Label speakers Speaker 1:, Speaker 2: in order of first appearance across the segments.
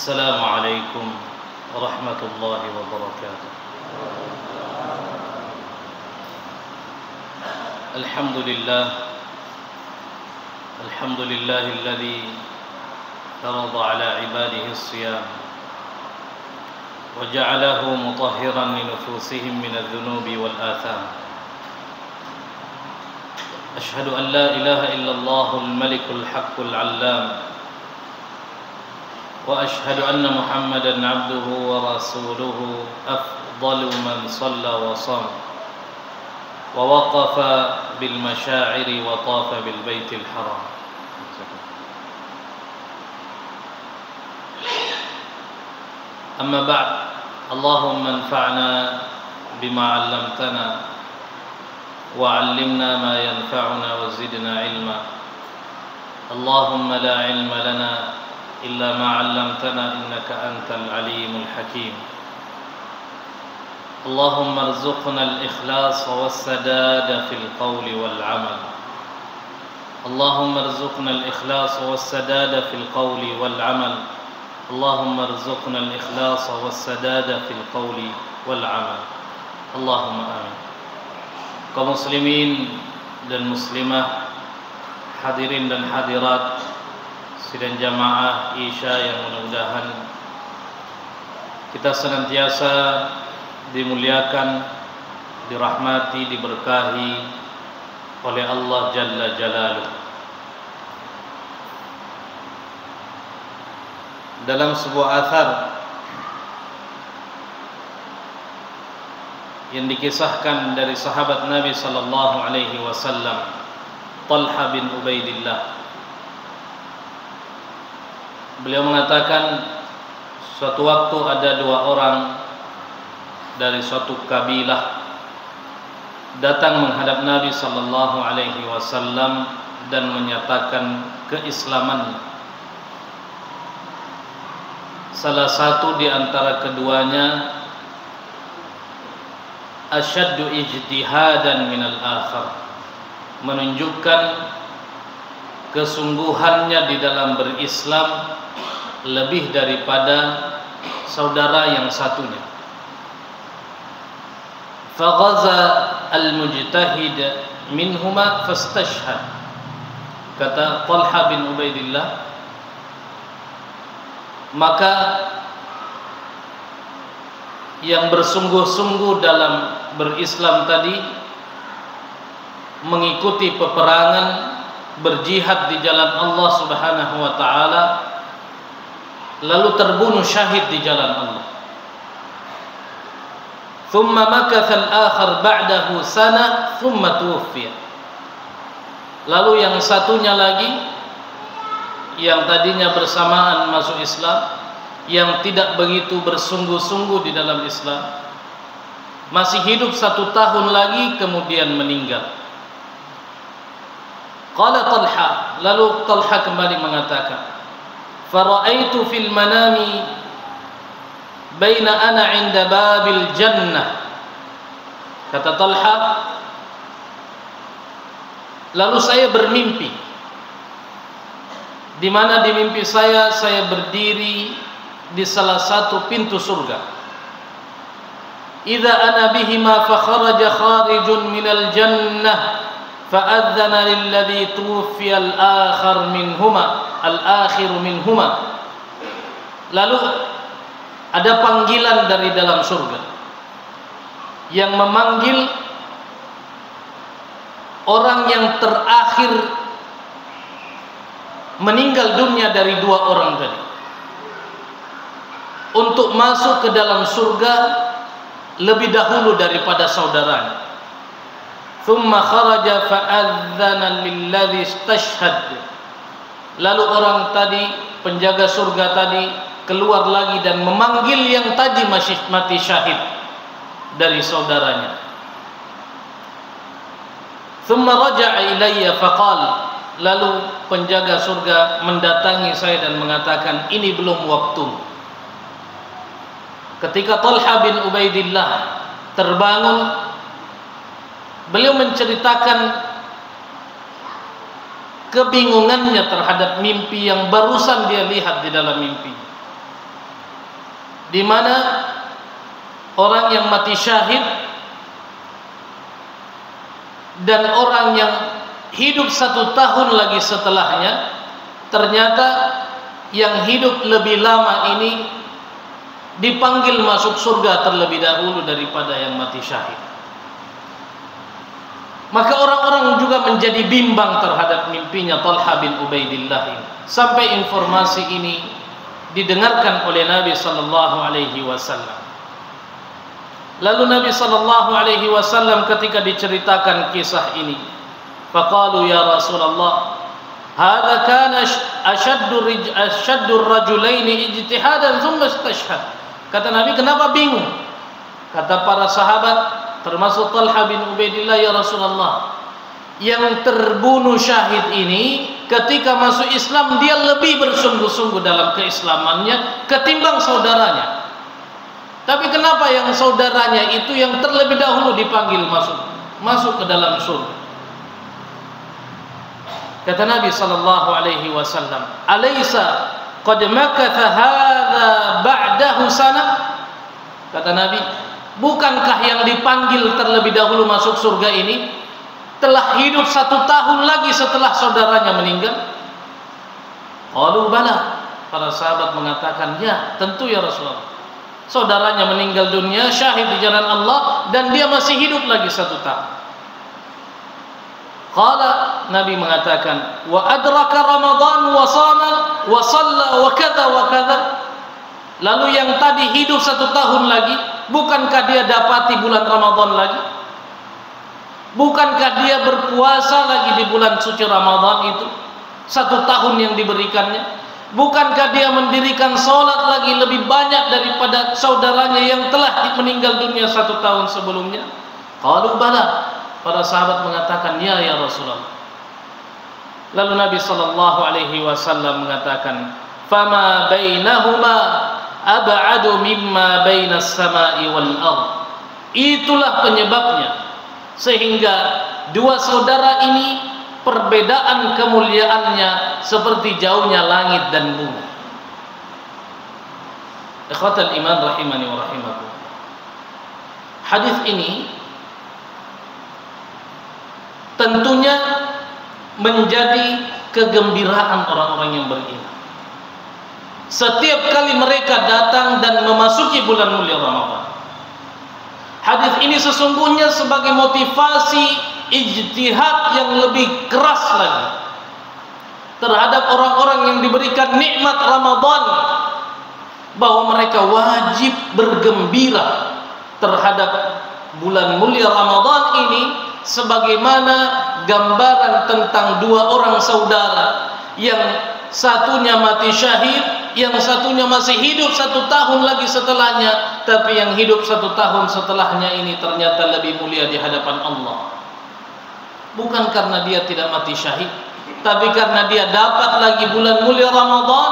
Speaker 1: السلام عليكم ورحمة الله وبركاته. الحمد لله الذي فرض على عباده الصيام وجعله مطهرا لنفوسهم من الذنوب والآثام. أشهد أن لا إله إلا الله الملك الحق العلام، وأشهد أن محمدا عبده ورسوله أفضل من صلى وصام ووقف بالمشاعر وطاف بالبيت الحرام. أما بعد، اللهم انفعنا بما علمتنا وعلمنا ما ينفعنا وزدنا علما. اللهم لا علم لنا إلا ما علمتنا إنك أنت العليم الحكيم. اللهم ارزقنا الإخلاص والسداد في القول والعمل. اللهم ارزقنا الإخلاص والسداد في القول والعمل. اللهم ارزقنا الإخلاص والسداد في القول والعمل. اللهم آمين. Kaum muslimin dan muslimah, hadirin dan hadirat sidang jamaah Isya yang mudah-mudahan kita senantiasa dimuliakan, dirahmati, diberkahi oleh Allah Jalla Jalaluh. Dalam sebuah athar yang dikisahkan dari sahabat Nabi sallallahu alaihi wasallam, Talha bin Ubaidillah, beliau mengatakan suatu waktu ada dua orang dari suatu kabilah datang menghadap Nabi sallallahu alaihi wasallam dan menyatakan keislamannya. Salah satu di antara keduanya asyaddu ijtihadan minal akhar, menunjukkan kesungguhannya di dalam berislam lebih daripada saudara yang satunya. Faghaza al-mujtahid minhuma fastashhad. Kata Talha bin Ubaidillah, maka yang bersungguh-sungguh dalam berislam tadi mengikuti peperangan, berjihad di jalan Allah Subhanahu wa taala, lalu terbunuh syahid di jalan Allah. Thumma makatha al-akhar ba'dahu sana thumma tuwfiya. Lalu yang satunya lagi yang tadinya bersamaan masuk Islam, yang tidak begitu bersungguh-sungguh di dalam Islam, masih hidup 1 tahun lagi kemudian meninggal. Qala Talha, lalu Talha kembali mengatakan, fara'aitu fil manami baina ana 'inda babil jannah. Kata Talha, lalu saya bermimpi, di mana di mimpi saya berdiri di salah satu pintu surga. Idza ana bihima fa kharaja kharijun minal jannah fa'adzana lilladzi tuwfiya al-akhir minhuma. Lalu ada panggilan dari dalam surga yang memanggil orang yang terakhir meninggal dunia dari dua orang tadi untuk masuk ke dalam surga lebih dahulu daripada saudaranya. Thumma kharaja fa'adzana lilladzi istashhad. Lalu orang tadi, penjaga surga tadi, keluar lagi dan memanggil yang tadi masih mati syahid dari saudaranya. Thumma raja'a ilayya faqala. Lalu penjaga surga mendatangi saya dan mengatakan, ini belum waktu. Ketika Talha bin Ubaidillah terbangun, beliau menceritakan kebingungannya terhadap mimpi yang barusan dia lihat di dalam mimpi. di mana orang yang mati syahid dan orang yang hidup 1 tahun lagi setelahnya, ternyata yang hidup lebih lama ini dipanggil masuk surga terlebih dahulu daripada yang mati syahid. Maka orang-orang juga menjadi bimbang terhadap mimpinya Talha bin Ubaidillah ini, sampai informasi ini didengarkan oleh Nabi sallallahu alaihi wasallam. Lalu Nabi sallallahu alaihi wasallam ketika diceritakan kisah ini, faqalu ya Rasulullah, hadza kana ashaddu ar-rajulaini ijtihadan thumma istashhad. Kata Nabi, kenapa bingung? Kata para sahabat termasuk Talha bin Ubaidillah, ya Rasulullah, yang terbunuh syahid ini ketika masuk Islam dia lebih bersungguh-sungguh dalam keislamannya ketimbang saudaranya. Tapi kenapa yang saudaranya itu yang terlebih dahulu dipanggil masuk ke dalam surga? Kata Nabi sallallahu alaihi wasallam, "Alaysa qad makatha hadza ba'dahu sana?" Kata Nabi, bukankah yang dipanggil terlebih dahulu masuk surga ini telah hidup 1 tahun lagi setelah saudaranya meninggal? Qalu bala. Para sahabat mengatakan, ya tentu ya Rasulullah. Saudaranya meninggal dunia syahid di jalan Allah dan dia masih hidup lagi 1 tahun. Qala, Nabi mengatakan, wa adraka Ramadan wa shama wa shalla wa kadza wa kadza. Lalu yang tadi hidup 1 tahun lagi, bukankah dia dapati bulan Ramadan lagi? Bukankah dia berpuasa lagi di bulan suci Ramadan itu 1 tahun yang diberikannya? Bukankah dia mendirikan sholat lagi lebih banyak daripada saudaranya yang telah meninggal dunia 1 tahun sebelumnya? Qalu bala. Para sahabat mengatakan, ya Rasulullah. Lalu Nabi sallallahu alaihi wasallam mengatakan, fama bainahuma ab'adu mimma bainas sama'i wal ardh. Itulah penyebabnya sehingga 2 saudara ini perbedaan kemuliaannya seperti jauhnya langit dan bumi. Ikhwatal iman rahimani wa rahimakum. Hadis ini tentunya menjadi kegembiraan orang-orang yang beriman. Setiap kali mereka datang dan memasuki bulan mulia Ramadan. Hadis ini sesungguhnya sebagai motivasi ijtihad yang lebih keras lagi terhadap orang-orang yang diberikan nikmat Ramadan, bahwa mereka wajib bergembira terhadap bulan mulia Ramadan ini, sebagaimana gambaran tentang 2 orang saudara, yang satunya mati syahid, yang satunya masih hidup 1 tahun lagi setelahnya, tapi yang hidup 1 tahun setelahnya ini ternyata lebih mulia di hadapan Allah. Bukan karena dia tidak mati syahid, tapi karena dia dapat lagi bulan mulia Ramadan,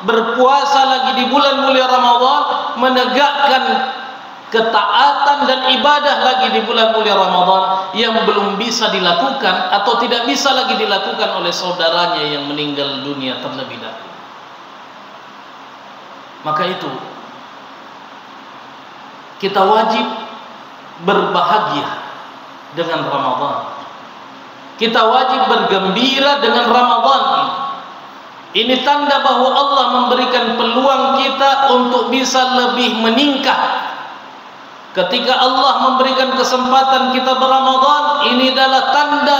Speaker 1: berpuasa lagi di bulan mulia Ramadan, menegakkan ketaatan dan ibadah lagi di bulan mulia Ramadan yang belum bisa dilakukan atau tidak bisa lagi dilakukan oleh saudaranya yang meninggal dunia terlebih dahulu. Maka itu kita wajib berbahagia dengan Ramadan. Kita wajib bergembira dengan Ramadan ini. Ini tanda bahwa Allah memberikan peluang kita untuk bisa lebih meningkat. Ketika Allah memberikan kesempatan kita berRamadan, ini adalah tanda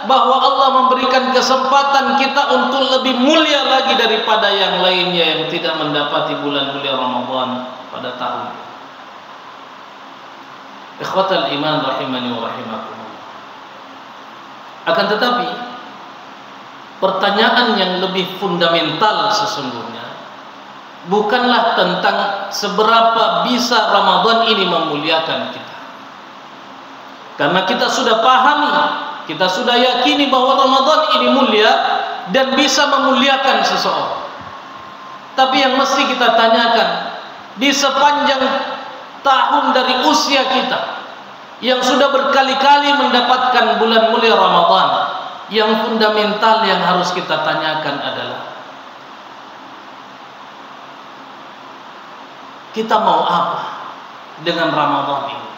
Speaker 1: bahwa Allah memberikan kesempatan kita untuk lebih mulia lagi daripada yang lainnya yang tidak mendapati bulan mulia Ramadan pada tahun. Ikhwatal iman rahimani wa rahimakumullah. Akan tetapi pertanyaan yang lebih fundamental sesungguhnya bukanlah tentang seberapa bisa Ramadan ini memuliakan kita. Karena kita sudah pahami, kita sudah yakini bahwa Ramadan ini mulia dan bisa memuliakan seseorang. Tapi yang mesti kita tanyakan, di sepanjang tahun dari usia kita yang sudah berkali-kali mendapatkan bulan mulia Ramadan, yang fundamental yang harus kita tanyakan adalah, kita mau apa dengan Ramadan ini?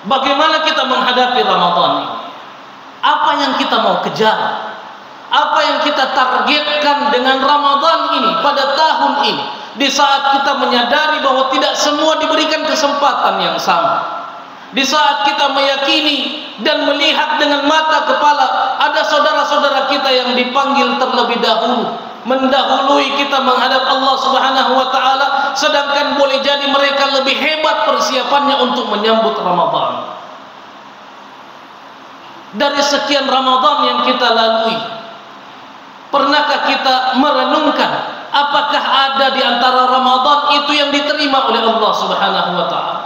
Speaker 1: Bagaimana kita menghadapi Ramadan ini? Apa yang kita mau kejar? Apa yang kita targetkan dengan Ramadan ini pada tahun ini? Di saat kita menyadari bahwa tidak semua diberikan kesempatan yang sama. Di saat kita meyakini dan melihat dengan mata kepala ada saudara-saudara kita yang dipanggil terlebih dahulu, mendahului kita menghadap Allah Subhanahu wa taala, sedangkan boleh jadi mereka lebih hebat persiapannya untuk menyambut Ramadan. Dari sekian Ramadan yang kita lalui, pernahkah kita merenungkan apakah ada di antara Ramadan itu yang diterima oleh Allah Subhanahu wa taala?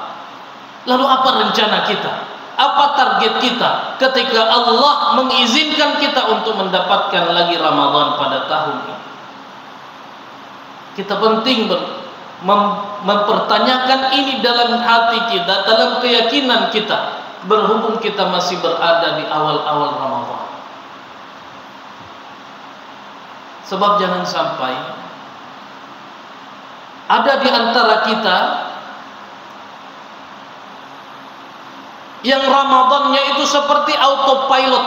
Speaker 1: Lalu apa rencana kita? Apa target kita ketika Allah mengizinkan kita untuk mendapatkan lagi Ramadan pada tahun ini? Kita penting mempertanyakan ini dalam hati kita, dalam keyakinan kita, berhubung kita masih berada di awal-awal Ramadan. Sebab jangan sampai ada di antara kita yang Ramadannya itu seperti autopilot,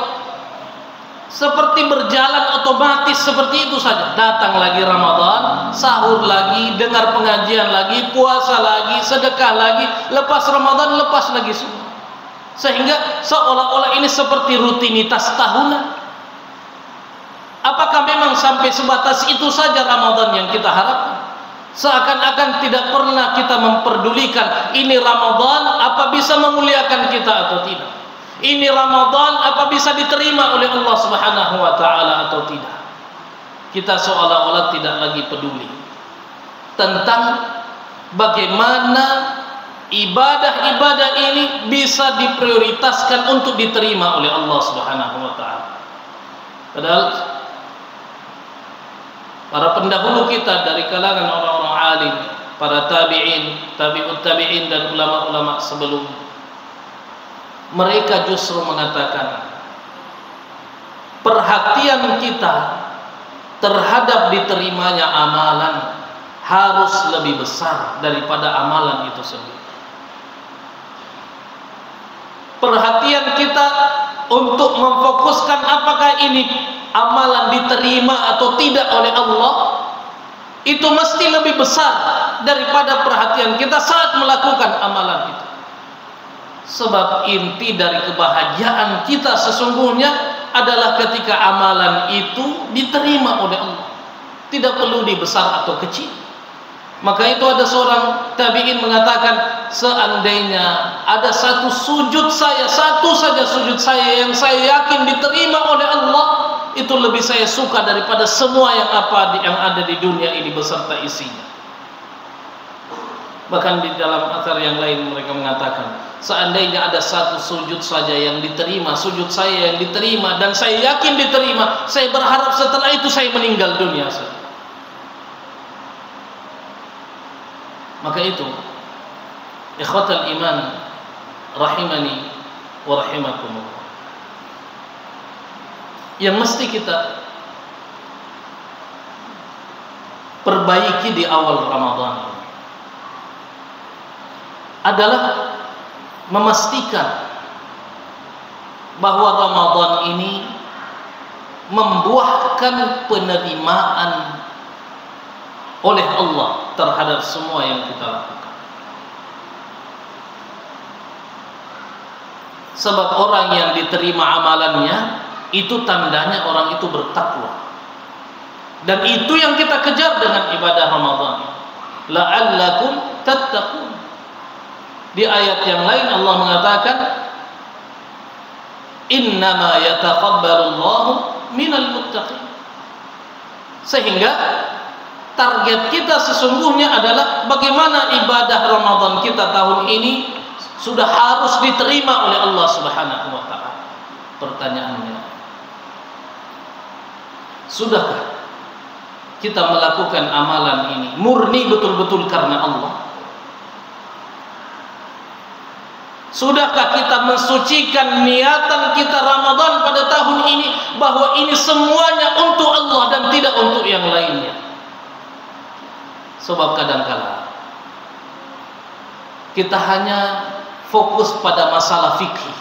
Speaker 1: seperti berjalan otomatis seperti itu saja. Datang lagi Ramadan, sahur lagi, dengar pengajian lagi, puasa lagi, sedekah lagi, lepas Ramadan lepas lagi semua. Sehingga seolah-olah ini seperti rutinitas tahunan. Apakah memang sampai sebatas itu saja Ramadan yang kita harapkan? Seakan-akan tidak pernah kita memperdulikan ini Ramadan apa bisa memuliakan kita atau tidak. Ini Ramadan apa bisa diterima oleh Allah Subhanahu wa taala atau tidak. Kita seolah-olah tidak lagi peduli tentang bagaimana ibadah-ibadah ini bisa diprioritaskan untuk diterima oleh Allah Subhanahu wa taala. Padahal para pendahulu kita dari kalangan orang-orang alim, para tabi'in, tabi'ut tabi'in dan ulama-ulama sebelumnya, mereka justru mengatakan perhatian kita terhadap diterimanya amalan harus lebih besar daripada amalan itu sendiri. Perhatian kita untuk memfokuskan apakah ini amalan diterima atau tidak oleh Allah itu mesti lebih besar daripada perhatian kita saat melakukan amalan itu. Sebab inti dari kebahagiaan kita sesungguhnya adalah ketika amalan itu diterima oleh Allah, tidak perlu dibesar atau kecil. Maka itu ada seorang tabi'in mengatakan, seandainya ada satu sujud saya, satu saja sujud saya yang saya yakin diterima oleh Allah, itu lebih saya suka daripada semua yang ada di dunia ini beserta isinya. Bahkan di dalam athar yang lain mereka mengatakan, seandainya ada satu sujud saja yang diterima, sujud saya yang diterima dan saya yakin diterima, saya berharap setelah itu saya meninggal dunia saja. Maka itu, ikhwatal iman rahimani wa rahimakumullah, yang mesti kita perbaiki di awal Ramadan adalah memastikan bahwa Ramadan ini membuahkan penerimaan oleh Allah terhadap semua yang kita lakukan. Sebab orang yang diterima amalannya itu tandanya orang itu bertakwa. Dan itu yang kita kejar dengan ibadah Ramadan. La'allakum tattaqun. Di ayat yang lain Allah mengatakan, innama yataqabbalullahu minal muttaqin. Sehingga target kita sesungguhnya adalah bagaimana ibadah Ramadan kita tahun ini sudah harus diterima oleh Allah Subhanahu wa taala. Pertanyaannya, sudahkah kita melakukan amalan ini murni betul-betul karena Allah? Sudahkah kita mensucikan niatan kita Ramadan pada tahun ini bahwa ini semuanya untuk Allah dan tidak untuk yang lainnya? Sebab kadang-kala kita hanya fokus pada masalah fikih.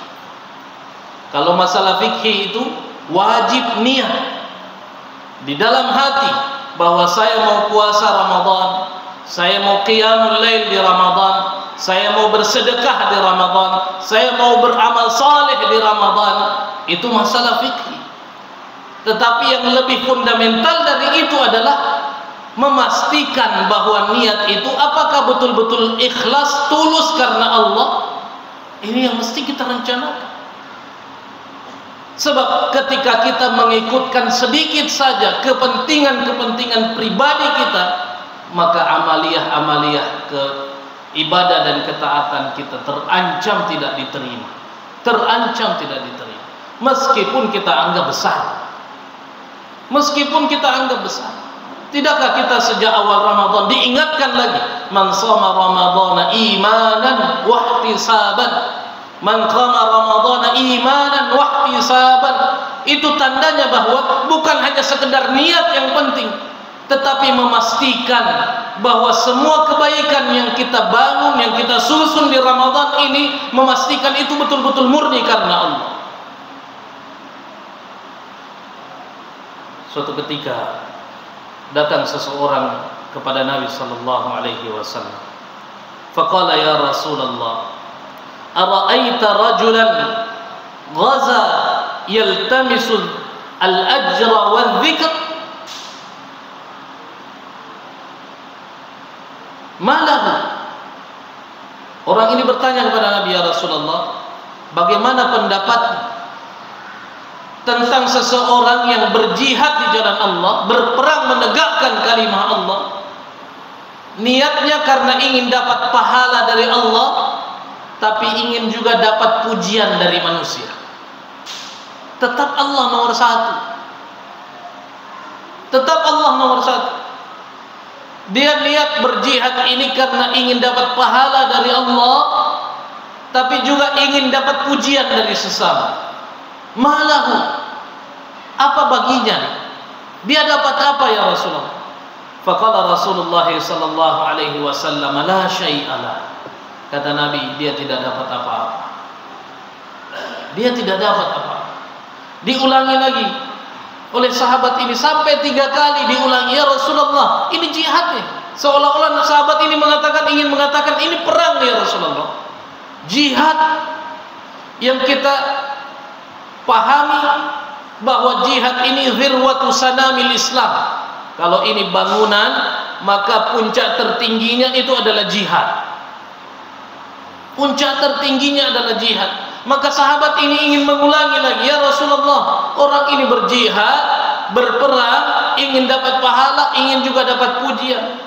Speaker 1: Kalau masalah fikih itu wajib niat di dalam hati bahwa saya mau puasa Ramadan, saya mau qiyamul lail di Ramadan, saya mau bersedekah di Ramadan, saya mau beramal saleh di Ramadan. Itu masalah fikih. Tetapi yang lebih fundamental dari itu adalah memastikan bahwa niat itu apakah betul-betul ikhlas, tulus karena Allah. Ini yang mesti kita rencanakan. Sebab ketika kita mengikutkan sedikit saja kepentingan-kepentingan pribadi kita, maka amaliyah-amaliyah ke ibadah dan ketaatan kita terancam tidak diterima. Terancam tidak diterima. Meskipun kita anggap besar. Meskipun kita anggap besar. Tidakkah kita sejak awal Ramadan diingatkan lagi, man shoma ramadhana imanan wa ihtisaban, man qama ramadhana imanan wa ihtisaban. Itu tandanya bahwa bukan hanya sekedar niat yang penting, tetapi memastikan bahwa semua kebaikan yang kita bangun, yang kita susun di Ramadan ini, memastikan itu betul-betul murni karena Allah. Suatu ketika datang seseorang kepada Nabi sallallahu alaihi wasallam. Faqala ya Rasulullah, ara'aita rajulan ghaza yaltamisu al-ajra wal-dhikr, ma lahu? Orang ini bertanya kepada Nabi, ya Rasulullah, bagaimana pendapat tentang seseorang yang berjihad di jalan Allah, berperang menegakkan kalimat Allah, niatnya karena ingin dapat pahala dari Allah, tapi ingin juga dapat pujian dari manusia. Tetap Allah nomor satu. Tetap Allah nomor satu. Dia niat berjihad ini karena ingin dapat pahala dari Allah, tapi juga ingin dapat pujian dari sesama. Malahu, apa baginya? Dia dapat apa ya Rasulullah? Faqala Rasulullah sallallahu alaihi wasallam, la syai'ala. Kata Nabi, dia tidak dapat apa-apa. Dia tidak dapat apa-apa. Diulangi lagi oleh sahabat ini sampai 3 kali diulangi, ya Rasulullah, ini jihad nih. Seolah-olah sahabat ini ingin mengatakan ini perang ya Rasulullah. Jihad yang kita pahami bahwa jihad ini zirwatu sanamil Islam. Kalau ini bangunan, maka puncak tertingginya itu adalah jihad. Puncak tertingginya adalah jihad. Maka sahabat ini ingin mengulangi lagi, ya Rasulullah, orang ini berjihad, berperang, ingin dapat pahala, ingin juga dapat pujian.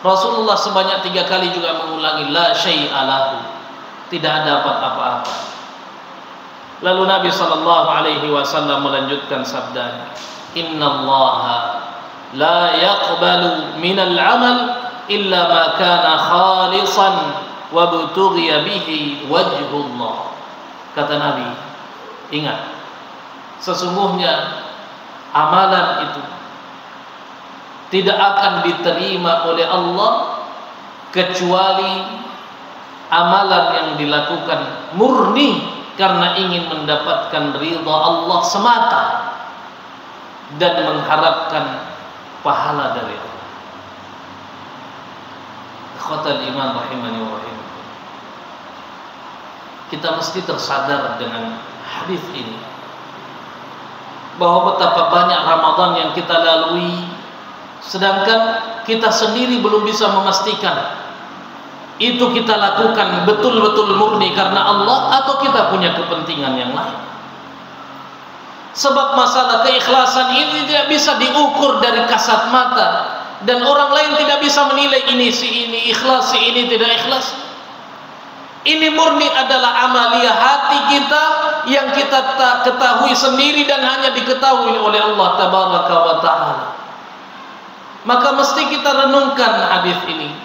Speaker 1: Rasulullah sebanyak 3 kali juga mengulangi, la syai'alahu, tidak dapat apa-apa. Lalu Nabi sallallahu alaihi wasallam melanjutkan sabdanya, innallaha la yaqbalu minal amal illa ma kana khalisan wa butughiya bihi wajhullah. Kata Nabi, ingat, sesungguhnya amalan itu tidak akan diterima oleh Allah kecuali amalan yang dilakukan murni karena ingin mendapatkan ridha Allah semata dan mengharapkan pahala dari Allah. Ikhwatal iman rahimani wa rahimakumullah. Kita mesti tersadar dengan hadis ini bahwa betapa banyak Ramadan yang kita lalui, sedangkan kita sendiri belum bisa memastikan itu kita lakukan betul-betul murni karena Allah atau kita punya kepentingan yang lain. Sebab masalah keikhlasan ini tidak bisa diukur dari kasat mata, dan orang lain tidak bisa menilai ini si ini ikhlas, si ini tidak ikhlas. Ini murni adalah amaliyah hati kita yang kita ketahui sendiri dan hanya diketahui oleh Allah tabaraka wa ta'ala. Maka mesti kita renungkan hadis ini,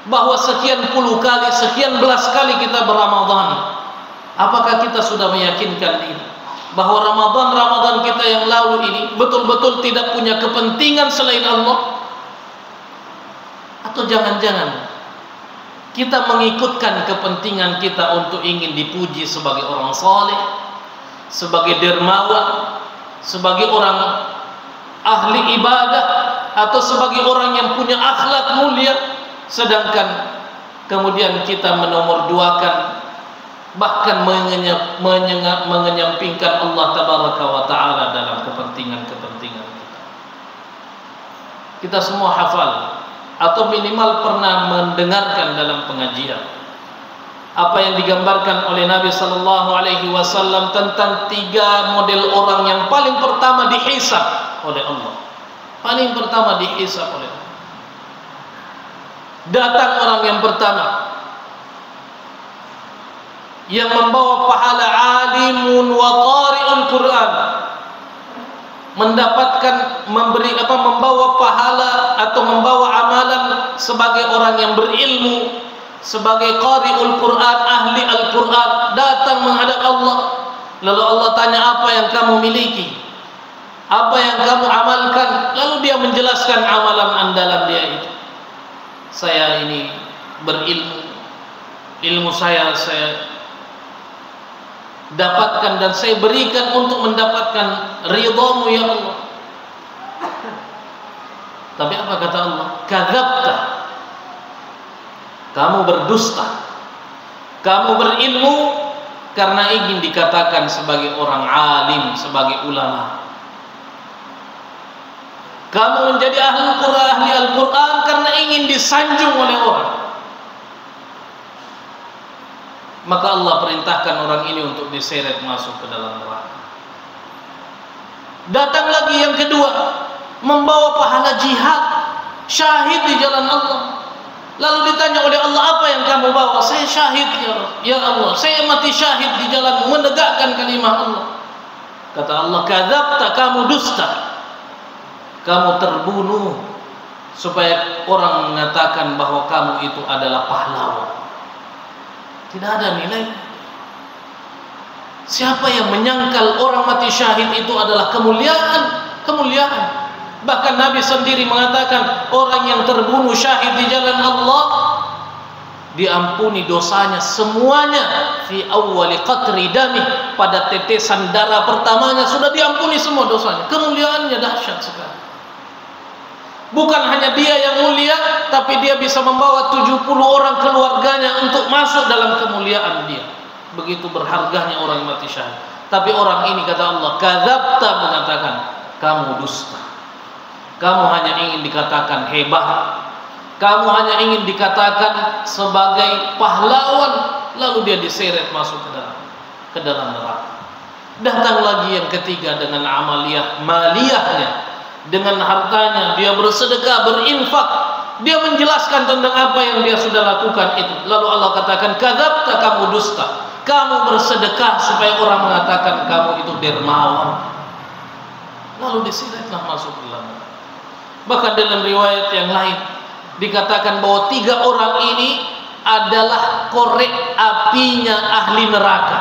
Speaker 1: bahwa sekian puluh kali, sekian belas kali kita beramadhan, apakah kita sudah meyakinkan diri bahwa Ramadan kita yang lalu ini betul-betul tidak punya kepentingan selain Allah? Atau jangan-jangan kita mengikutkan kepentingan kita untuk ingin dipuji sebagai orang saleh, sebagai dermawan, sebagai orang ahli ibadah, atau sebagai orang yang punya akhlak mulia, sedangkan kemudian kita menomorduakan, bahkan menyampingkan Allah tabaraka wa ta'ala dalam kepentingan-kepentingan kita. Kita semua hafal atau minimal pernah mendengarkan dalam pengajian apa yang digambarkan oleh Nabi sallallahu alaihi wasallam tentang 3 model orang yang paling pertama dihisab oleh Allah. Paling pertama dihisab oleh Allah. Datang orang yang pertama yang membawa pahala alimun wa qari'ul Quran, mendapatkan membawa pahala atau membawa amalan sebagai orang yang berilmu, sebagai qari'ul Quran, ahli Al-Quran, datang menghadap Allah. Lalu Allah tanya, apa yang kamu miliki, apa yang kamu amalkan? Lalu dia menjelaskan amalan andalan dia itu. Saya ini berilmu, ilmu saya dapatkan dan saya berikan untuk mendapatkan ridhamu ya Allah. Tapi apa kata Allah? Kadzabta, kamu berdusta. Kamu berilmu karena ingin dikatakan sebagai orang alim, sebagai ulama. Kamu menjadi ahli Al-Quran karena ingin disanjung oleh orang. Maka Allah perintahkan orang ini untuk diseret masuk ke dalam neraka. Datang lagi yang kedua, membawa pahala jihad, syahid di jalan Allah. Lalu ditanya oleh Allah, apa yang kamu bawa? Saya syahid ya Allah, saya mati syahid di jalan menegakkan kalimah Allah. Kata Allah, kadzabta, kamu dusta. Kamu terbunuh supaya orang mengatakan bahwa kamu itu adalah pahlawan. Tidak ada nilai. Siapa yang menyangkal orang mati syahid itu adalah kemuliaan? Bahkan Nabi sendiri mengatakan, orang yang terbunuh syahid di jalan Allah diampuni dosanya semuanya. Fi awwali qatri dami, pada tetesan darah pertamanya sudah diampuni semua dosanya. Kemuliaannya dahsyat sekali. Bukan hanya dia yang mulia, tapi dia bisa membawa 70 orang keluarganya untuk masuk dalam kemuliaan dia. Begitu berharganya orang yang mati syahid. Tapi orang ini, kata Allah, kadzabta, mengatakan kamu dusta. Kamu hanya ingin dikatakan hebat, kamu hanya ingin dikatakan sebagai pahlawan, lalu dia diseret masuk ke dalam neraka. Datang lagi yang ketiga dengan amaliyah maliyahnya, dengan hartanya dia bersedekah, berinfak, dia menjelaskan tentang apa yang dia sudah lakukan itu. Lalu Allah katakan, kadzabta, kamu dusta. Kamu bersedekah supaya orang mengatakan kamu itu dermawan. Lalu diseretlah masuk ke dalam. Bahkan dalam riwayat yang lain dikatakan bahwa 3 orang ini adalah korek apinya ahli neraka.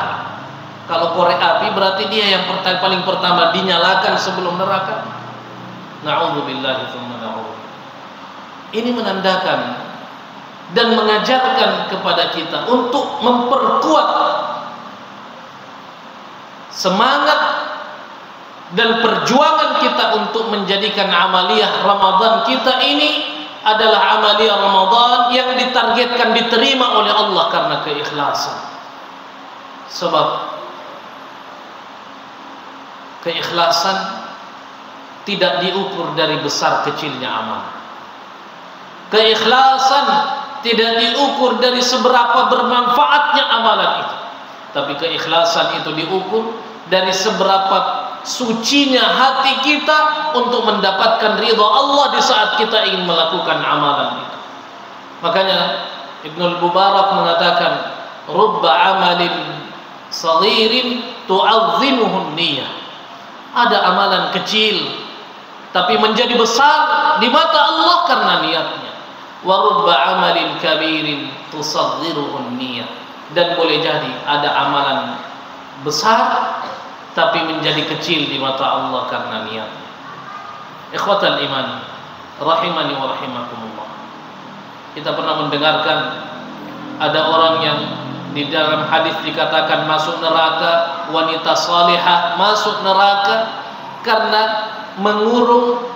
Speaker 1: Kalau korek api berarti dia yang paling pertama dinyalakan sebelum neraka. Na'udzubillahi tsumma na'udzubillah. Ini menandakan dan mengajarkan kepada kita untuk memperkuat semangat dan perjuangan kita untuk menjadikan amaliyah Ramadan kita ini adalah amaliyah Ramadan yang ditargetkan diterima oleh Allah karena keikhlasan. Sebab keikhlasan tidak diukur dari besar kecilnya amal. Keikhlasan tidak diukur dari seberapa bermanfaatnya amalan itu. Tapi keikhlasan itu diukur dari seberapa sucinya hati kita untuk mendapatkan ridha Allah di saat kita ingin melakukan amalan itu. Makanya Ibnul Mubarak mengatakan, rubba amalin saghirin tu'azzimuhu niyah. Ada amalan kecil tapi menjadi besar di mata Allah karena niatnya. Wa rubba amalin kabirin tusaghiruhu niyah. Dan boleh jadi ada amalan besar tapi menjadi kecil di mata Allah karena niatnya. Ikhwatal iman, rahimani wa rahimakumullah. Kita pernah mendengarkan ada orang yang di dalam hadis dikatakan masuk neraka, wanita salihah masuk neraka karena mengurung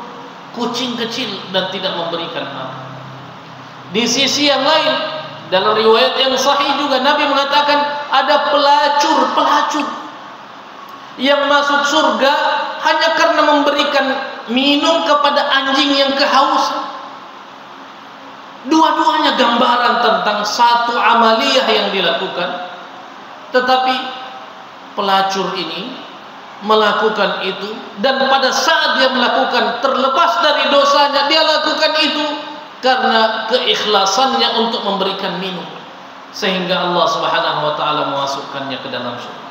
Speaker 1: kucing kecil dan tidak memberikan makan. Di sisi yang lain, dalam riwayat yang sahih juga Nabi mengatakan ada pelacur yang masuk surga hanya karena memberikan minum kepada anjing yang kehausan. Dua-duanya gambaran tentang satu amaliyah yang dilakukan, tetapi pelacur ini melakukan itu, dan pada saat dia melakukan terlepas dari dosanya, dia lakukan itu karena keikhlasannya untuk memberikan minum, sehingga Allah Subhanahu wa taala memasukkannya ke dalam surga.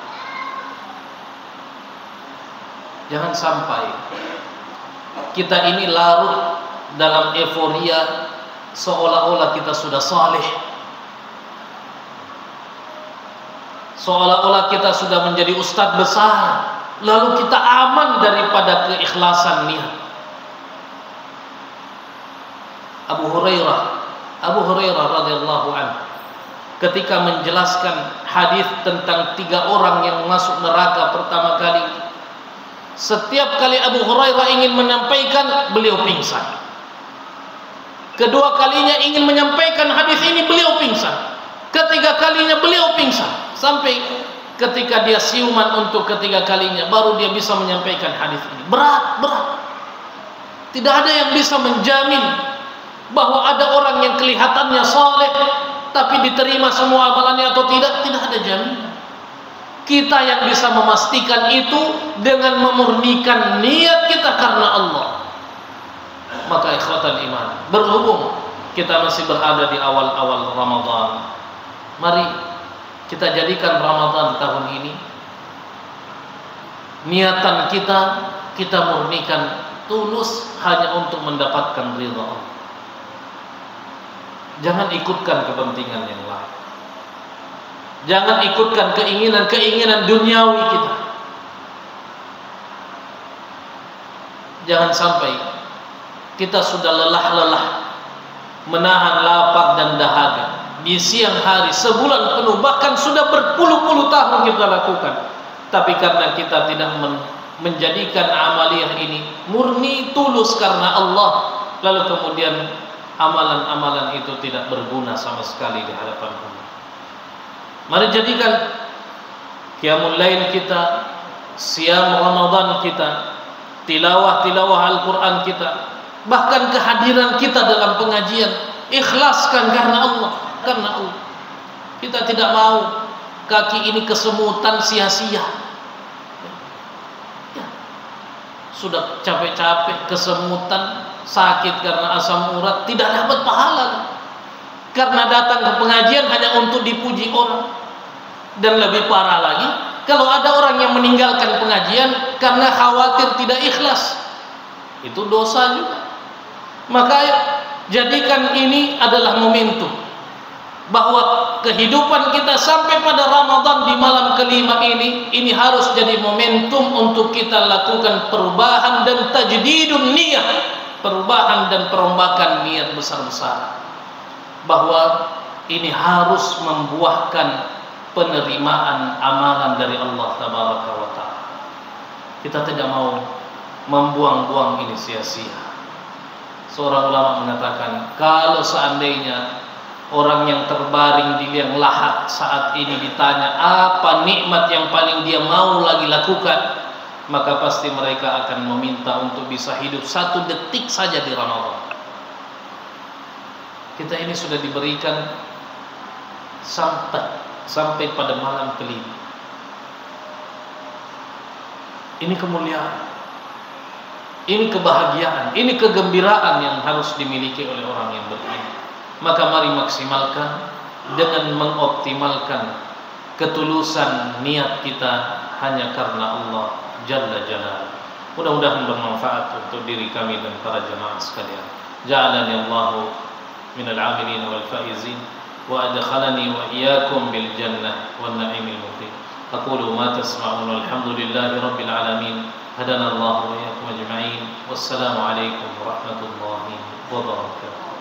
Speaker 1: Jangan sampai kita ini larut dalam euforia seolah-olah kita sudah saleh, seolah-olah kita sudah menjadi ustadz besar, lalu kita aman daripada keikhlasan niat. Abu Hurairah radhiyallahu anhu ketika menjelaskan hadis tentang 3 orang yang masuk neraka pertama kali, setiap kali Abu Hurairah ingin menyampaikan, beliau pingsan. Kedua kalinya ingin menyampaikan hadis ini, beliau pingsan. Ketiga kalinya beliau pingsan. Sampai ketika dia siuman untuk ketiga kalinya, baru dia bisa menyampaikan hadis ini. Berat. Tidak ada yang bisa menjamin bahwa ada orang yang kelihatannya saleh tapi diterima semua amalannya atau tidak. Tidak ada jaminan. Kita yang bisa memastikan itu dengan memurnikan niat kita karena Allah. Maka ikhwatal iman, berhubung kita masih berada di awal-awal Ramadan, mari kita jadikan Ramadan tahun ini niatan kita murnikan tulus hanya untuk mendapatkan ridha Allah. Jangan ikutkan kepentingan yang lain. Jangan ikutkan keinginan duniawi kita. Jangan sampai kita sudah lelah menahan lapar dan dahaga di siang hari sebulan penuh, bahkan sudah berpuluh-puluh tahun kita lakukan, tapi karena kita tidak menjadikan amaliyah ini murni tulus karena Allah, lalu kemudian amalan-amalan itu tidak berguna sama sekali di hadapan Allah. Mari jadikan qiyamul lail kita, siam Ramadan kita, tilawah Al-Quran kita, bahkan kehadiran kita dalam pengajian, ikhlaskan karena Allah. Kita tidak mau kaki ini kesemutan sia-sia. Sudah capek-capek kesemutan, sakit karena asam urat, tidak dapat pahala karena datang ke pengajian hanya untuk dipuji orang. Dan lebih parah lagi, kalau ada orang yang meninggalkan pengajian karena khawatir tidak ikhlas, itu dosa juga. Maka jadikan ini adalah momentum bahwa kehidupan kita sampai pada Ramadan di malam kelima ini harus jadi momentum untuk kita lakukan perubahan dan tajdidun niyah, perubahan dan perombakan niat besar-besaran, bahwa ini harus membuahkan penerimaan amalan dari Allah Tabaraka wa Ta'ala. Kita tidak mau membuang-buang ini sia-sia. Seorang ulama mengatakan, kalau seandainya orang yang terbaring di liang lahat saat ini ditanya apa nikmat yang paling dia mau lagi lakukan, maka pasti mereka akan meminta untuk bisa hidup 1 detik saja di Ramadan. Kita ini sudah diberikan sampai pada malam kelima. Ini kemuliaan, ini kebahagiaan, ini kegembiraan yang harus dimiliki oleh orang yang beriman. Maka mari maksimalkan dengan mengoptimalkan ketulusan niat kita hanya karena Allah Jalla Jalaluhu. Mudah-mudahan bermanfaat untuk diri kami dan para jemaah sekalian. Ja'alani Allahu minal 'amilin wal faizin wa adkhalani wa iyyakum bil jannah wan na'imil muqim. Aqulu ma tasma'un walhamdulillahi rabbil alamin. Hadana Allahu wa iyyakum ajma'in. Wassalamu alaikum warahmatullahi wabarakatuh.